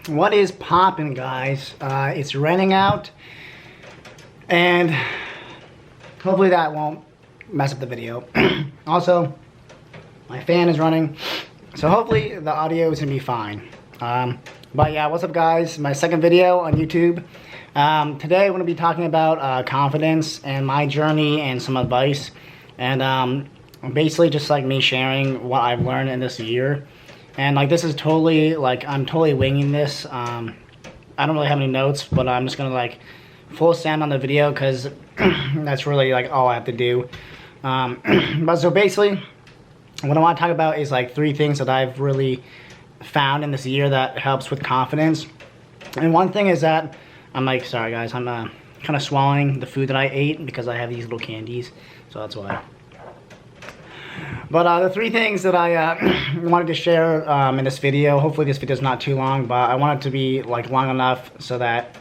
What is poppin', guys? It's raining out, and hopefully that won't mess up the video. Also, my fan is running, so hopefully the audio is gonna be fine. But yeah, what's up, guys? My second video on YouTube. Today I'm gonna be talking about confidence and my journey and some advice, and basically just like me sharing what I've learned in this year. And like this is totally like I'm totally winging this. I don't really have any notes, but I'm just gonna like full send on the video because that's really like all I have to do. But so basically, what I want to talk about is like 3 things that I've really found in this year that helps with confidence. And one thing is that I'm like, sorry guys, I'm kind of swallowing the food that I ate because I have these little candies, so that's why. But the 3 things that I wanted to share in this video, hopefully this video is not too long, but I want it to be like long enough so that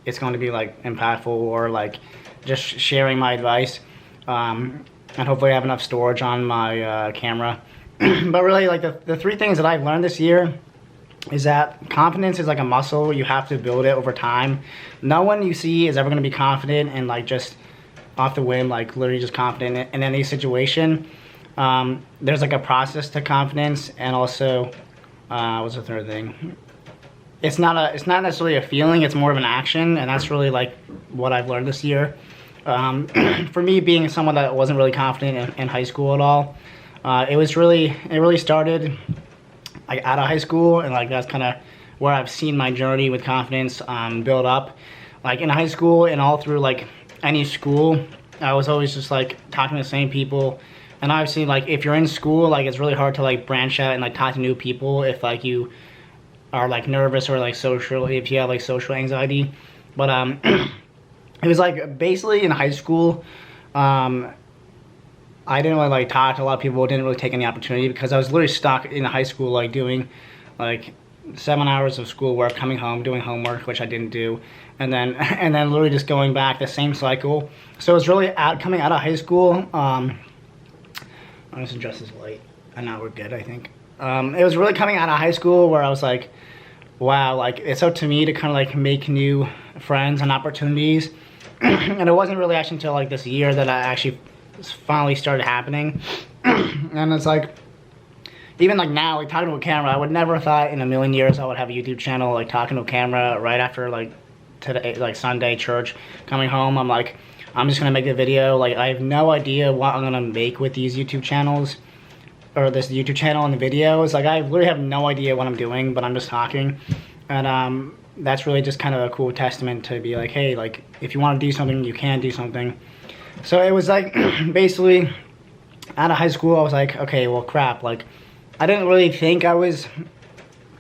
it's going to be like impactful or like just sharing my advice. And hopefully I have enough storage on my camera. But really like the 3 things that I've learned this year is that confidence is like a muscle. You have to build it over time. No one you see is ever going to be confident and like just off the whim, like literally just confident in any situation. There's like a process to confidence, and also what's the 3rd thing? It's not necessarily a feeling, it's more of an action, and that's really like what I've learned this year. For me, being someone that wasn't really confident in high school at all, it really started like out of high school, and like that's kind of where I've seen my journey with confidence build up. Like in high school and all through like any school, I was always just like talking to the same people. And obviously, like, if you're in school, like, it's really hard to, like, branch out and, like, talk to new people if, like, you are, like, nervous or, like, if you have, like, social anxiety. But, it was, like, basically in high school, I didn't really, like, talk to a lot of people, didn't really take any opportunity because I was literally stuck in high school, like, doing, like, 7 hours of schoolwork, coming home, doing homework, which I didn't do, and then literally just going back the same cycle. So it was really coming out of high school, I'm just adjust this light, and now we're good, I think. It was really coming out of high school where I was like, wow, like, it's up to me to kind of like make new friends and opportunities. And it wasn't really actually until like this year that I actually finally started happening. And it's like, even like now, like talking to a camera, I would never have thought in a million years I would have a YouTube channel, like talking to a camera right after like today, like Sunday church, coming home. I'm like, I'm just gonna make a video. Like, I have no idea what I'm gonna make with these YouTube channels, or this YouTube channel and the videos. Like, I literally have no idea what I'm doing, but I'm just talking. And that's really just kind of a cool testament to be like, hey, like, if you want to do something, you can do something. So it was like, basically, out of high school, I was like, okay, well, crap. Like, I didn't really think I was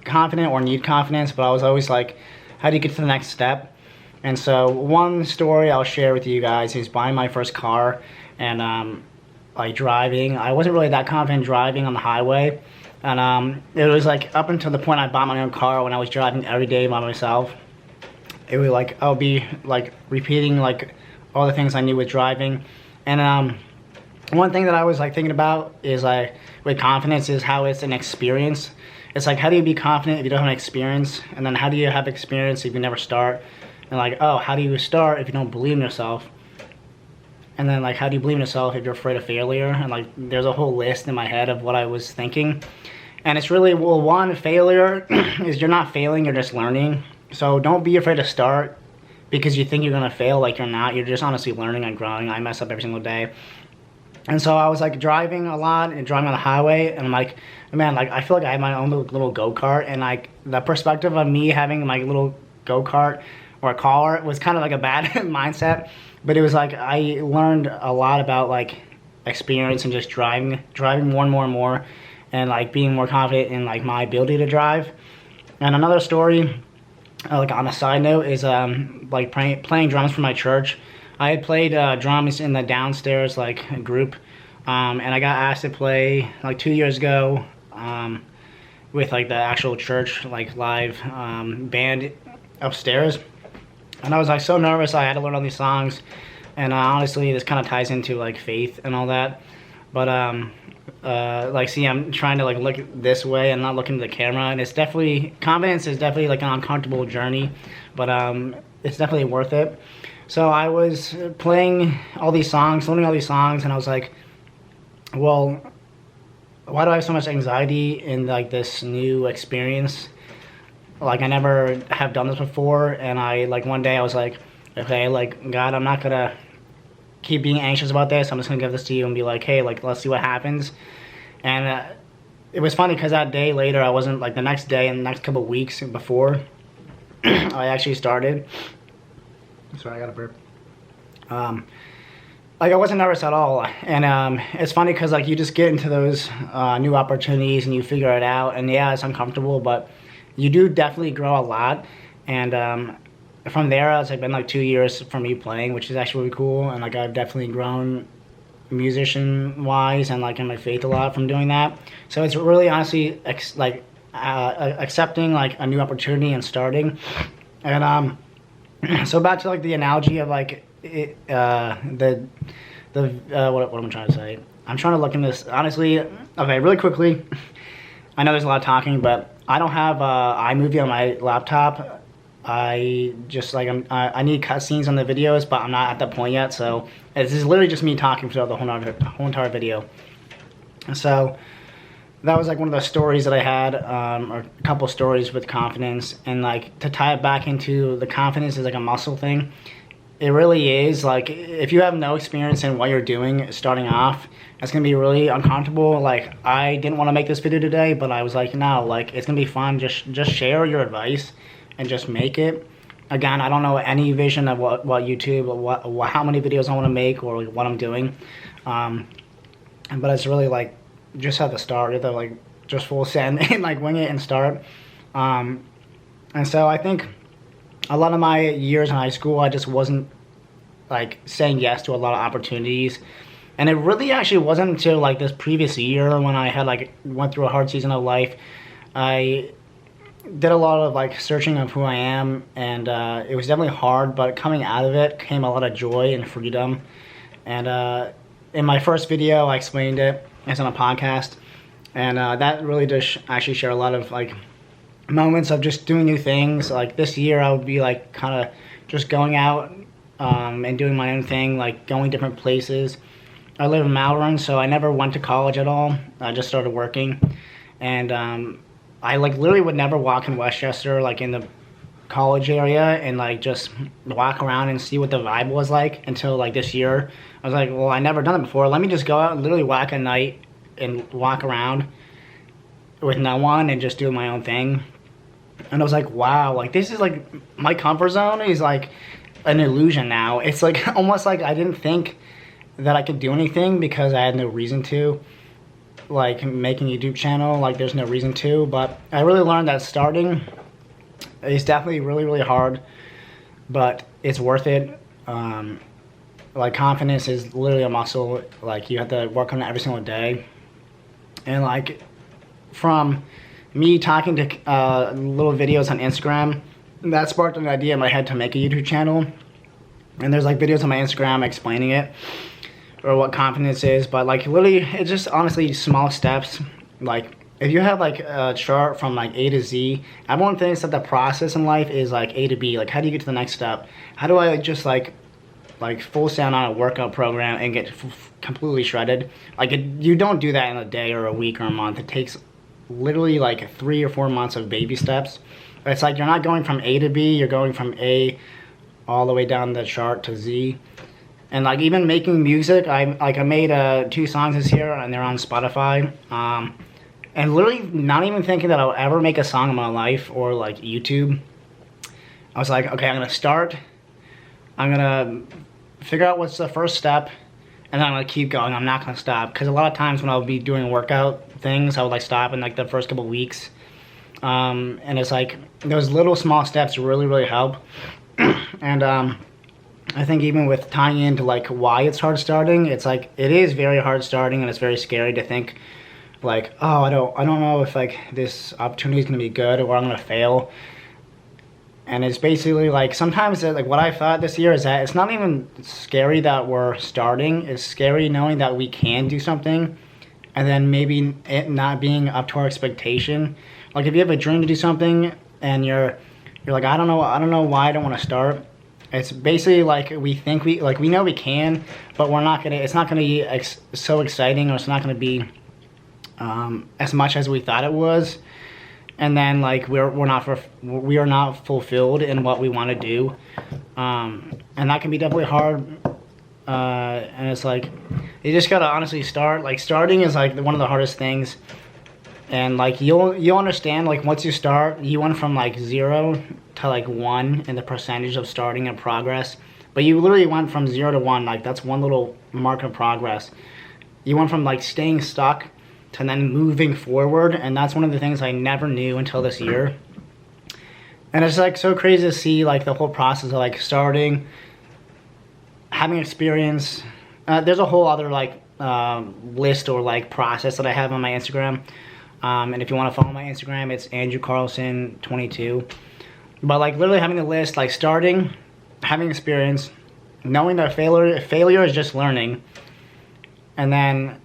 confident or need confidence, but I was always like, how do you get to the next step? And so one story I'll share with you guys is buying my first car and like driving. I wasn't really that confident driving on the highway, and it was like up until the point I bought my own car, when I was driving every day by myself. It was like I'll be like repeating like all the things I knew with driving. And one thing that I was like thinking about is like with confidence is how it's an experience. It's like, how do you be confident if you don't have an experience, and then how do you have experience if you never start? And like, oh, how do you start if you don't believe in yourself? And then like, how do you believe in yourself if you're afraid of failure? And like, there's a whole list in my head of what I was thinking. And it's really, well, one, failure is you're not failing, you're just learning. So don't be afraid to start because you think you're gonna fail. Like, you're not, you're just honestly learning and growing. I mess up every single day. And so I was like driving a lot and driving on the highway, and I'm like, man, like I feel like I have my own little go-kart, and like the perspective of me having my little go-kart or a car was kind of like a bad mindset. But it was like I learned a lot about like experience and just driving more and more and more, and like being more confident in like my ability to drive. And another story, like on a side note, is like playing drums for my church. I had played drums in the downstairs like group, and I got asked to play like 2 years ago with like the actual church like live band upstairs. And I was like so nervous. I had to learn all these songs, and honestly this kind of ties into like faith and all that. But like, see, I'm trying to like look this way and not looking at the camera, and it's definitely, confidence is definitely like an uncomfortable journey, but it's definitely worth it. So I was playing all these songs, learning all these songs, and I was like, well, why do I have so much anxiety in like this new experience? Like, I never have done this before, and I like one day I was like, okay, like, God, I'm not gonna keep being anxious about this. I'm just gonna give this to you and be like, hey, like, let's see what happens. And it was funny because that day later, I wasn't like, the next day and the next couple of weeks before I actually started. Sorry, I got a burp. Like, I wasn't nervous at all, and it's funny because like, you just get into those new opportunities and you figure it out, and yeah, it's uncomfortable, but you do definitely grow a lot. And from there, it's like been like 2 years from me playing, which is actually really cool, and like, I've definitely grown musician wise and like in my faith a lot from doing that. So it's really honestly accepting like a new opportunity and starting. And so back to like the analogy of like what am I trying to say? I'm trying to look in this honestly. Okay, really quickly. I know there's a lot of talking, but I don't have iMovie on my laptop. I just like I need cutscenes on the videos, but I'm not at that point yet. So this is literally just me talking throughout the whole entire video. So that was like one of the stories that I had, or a couple stories with confidence, and like to tie it back into the confidence is like a muscle thing. It really is. Like, if you have no experience in what you're doing starting off, it's gonna be really uncomfortable. Like, I didn't want to make this video today, but I was like, no, like, it's gonna be fun. Just share your advice and just make it. Again, I don't know any vision of what YouTube or how many videos I want to make or like what I'm doing, but it's really like just have to start. Either like just full send and like wing it and start. And so I think a lot of my years in high school, I just wasn't like saying yes to a lot of opportunities. And it really actually wasn't until like this previous year when I had like went through a hard season of life, I did a lot of like searching of who I am, and it was definitely hard, but coming out of it came a lot of joy and freedom. And in my first video, I explained it. It's on a podcast, and that really does actually share a lot of like moments of just doing new things. Like this year, I would be like kind of just going out and doing my own thing, like going different places. I live in Malvern, so I never went to college at all. I just started working, and I like literally would never walk in Westchester, like in the college area, and like just walk around and see what the vibe was like until like this year. I was like, well, I never done it before. Let me just go out and literally walk at night and walk around with no one and just do my own thing. And I was like, wow, like this is like my comfort zone is like an illusion now. It's like almost like I didn't think that I could do anything because I had no reason to. Like making a YouTube channel, like there's no reason to, but I really learned that starting is definitely really, really hard, but it's worth it. Like confidence is literally a muscle. Like you have to work on it every single day. And like from me talking to little videos on Instagram, that sparked an idea in my head to make a YouTube channel. And there's like videos on my Instagram explaining it, or what confidence is, but like literally it's just honestly small steps. Like if you have like a chart from like A to Z, everyone thinks that the process in life is like A to B. Like how do you get to the next step? How do I just like full sound on a workout program and get completely shredded? Like you don't do that in a day or a week or a month. It takes literally like 3 or 4 months of baby steps. It's like you're not going from A to B, you're going from A all the way down the chart to Z. And like even making music, I made 2 songs this year and they're on Spotify. And literally not even thinking that I'll ever make a song in my life or like YouTube. I was like, okay, I'm gonna start. I'm gonna figure out what's the first step, and then I'm gonna keep going. I'm not gonna stop, because a lot of times when I'll be doing workout things, I would like stop in like the first couple weeks. And it's like those little small steps really, really help. And I think even with tying into like why it's hard starting, it's like it is very hard starting, and it's very scary to think like, oh, I don't know if like this opportunity is gonna be good or I'm gonna fail. And it's basically like sometimes like what I thought this year is that it's not even scary that we're starting. It's scary knowing that we can do something, and then maybe it not being up to our expectation. Like if you have a dream to do something and you're like, I don't know why I don't want to start. It's basically like we think we know we can, but it's not gonna be so exciting, or it's not gonna be as much as we thought it was. And then like we are not fulfilled in what we want to do, and that can be definitely hard. And it's like you just gotta honestly start. Like starting is like one of the hardest things, and like you'll understand like once you start, you went from like 0 to like 1 in the percentage of starting and progress. But you literally went from 0 to 1. Like that's one little mark of progress. You went from like staying stuck to then moving forward, and that's one of the things I never knew until this year. And it's like so crazy to see like the whole process of like starting, having experience. There's a whole other like list or like process that I have on my Instagram, and if you want to follow my Instagram, it's Andrew Carlson 22. But like literally having the list, like starting, having experience, knowing that failure is just learning, and then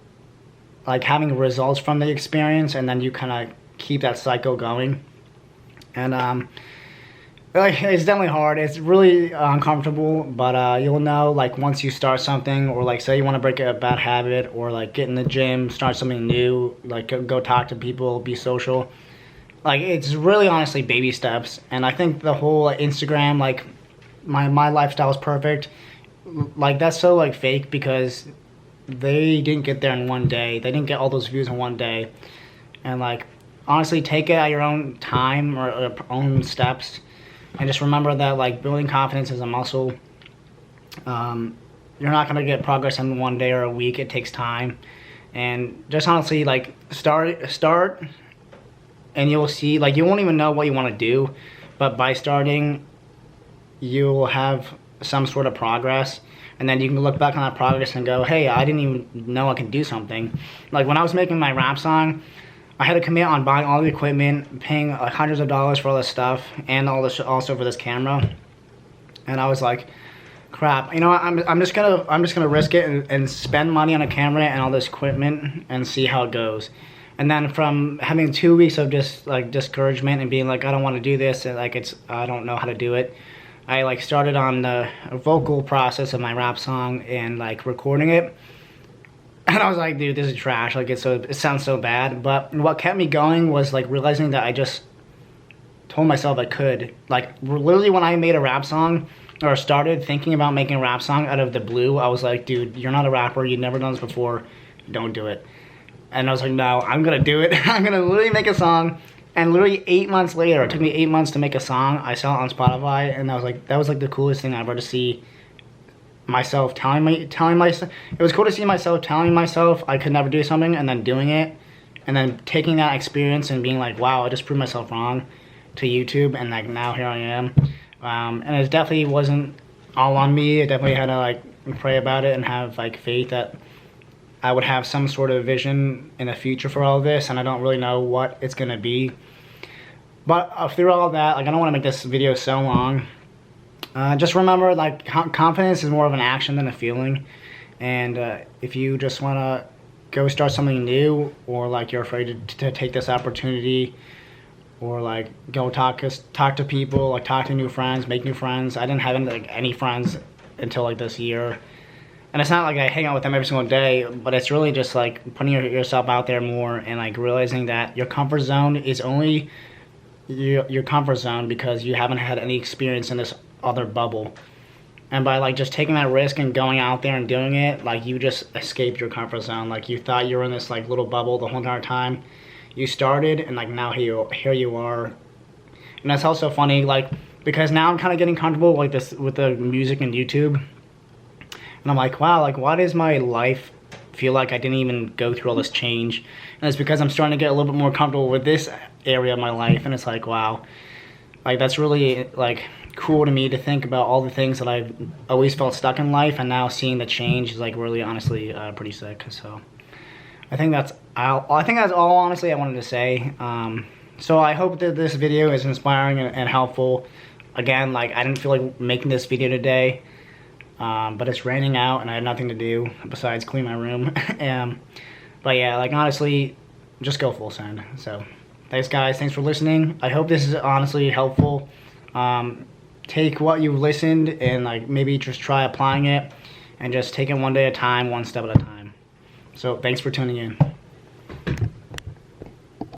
like having results from the experience, and then you kind of keep that cycle going. And like it's definitely hard. It's really uncomfortable, but you'll know like once you start something, or like say you want to break a bad habit, or like get in the gym, start something new, like go talk to people, be social. Like it's really honestly baby steps. And I think the whole Instagram, like my lifestyle is perfect, like that's so like fake, because they didn't get there in one day. They didn't get all those views in one day. And like honestly, take it at your own time, or own steps, and just remember that like building confidence is a muscle. You're not gonna get progress in one day or a week. It takes time. And just honestly like start, and you'll see like you won't even know what you want to do, but by starting you'll have some sort of progress. And then you can look back on that progress and go, hey, I didn't even know I could do something. Like when I was making my rap song, I had to commit on buying all the equipment, paying like hundreds of dollars for all this stuff, and all this also for this camera. And I was like, crap, you know what, I'm just gonna risk it and spend money on a camera and all this equipment and see how it goes. And then from having 2 weeks of just like discouragement and being like, I don't want to do this, and like I don't know how to do it, I like started on the vocal process of my rap song and like recording it. And I was like, dude, this is trash. Like it sounds so bad. But what kept me going was like realizing that I just told myself I could. Like literally when I made a rap song, or started thinking about making a rap song out of the blue, I was like, dude, you're not a rapper. You've never done this before. Don't do it. And I was like, no, I'm gonna do it. I'm gonna literally make a song. And literally 8 months later, it took me 8 months to make a song. I saw it on Spotify, and that was like the coolest thing ever, to see myself telling myself. It was cool to see myself telling myself I could never do something, and then doing it, and then taking that experience and being like, wow, I just proved myself wrong, to YouTube, and like now here I am. And it definitely wasn't all on me. I definitely had to like pray about it and have like faith that I would have some sort of vision in the future for all of this, and I don't really know what it's gonna be. But through all of that, like I don't want to make this video so long. Just remember, like confidence is more of an action than a feeling. And if you just want to go start something new, or like you're afraid to take this opportunity, or like go talk to people, like talk to new friends, make new friends. I didn't have any friends until like this year. And it's not like I hang out with them every single day, but it's really just like putting yourself out there more, and like realizing that your comfort zone is only your comfort zone because you haven't had any experience in this other bubble. And by like just taking that risk and going out there and doing it, like you just escaped your comfort zone. Like you thought you were in this like little bubble the whole entire time. You started, and like now here you are. And that's also funny, like because now I'm kind of getting comfortable like this with the music and YouTube. And I'm like, wow, like why does my life feel like I didn't even go through all this change? And it's because I'm starting to get a little bit more comfortable with this area of my life. And it's like, wow, like that's really like cool to me to think about all the things that I've always felt stuck in life, and now seeing the change is like really honestly pretty sick. So I think that's all honestly I wanted to say. So I hope that this video is inspiring and helpful. again, like I didn't feel like making this video today, but it's raining out and I had nothing to do besides clean my room. But yeah, like honestly, just go full send. So thanks guys, thanks for listening. I hope this is honestly helpful. Take what you've listened and like maybe just try applying it, and just take it one day at a time, one step at a time. So thanks for tuning in.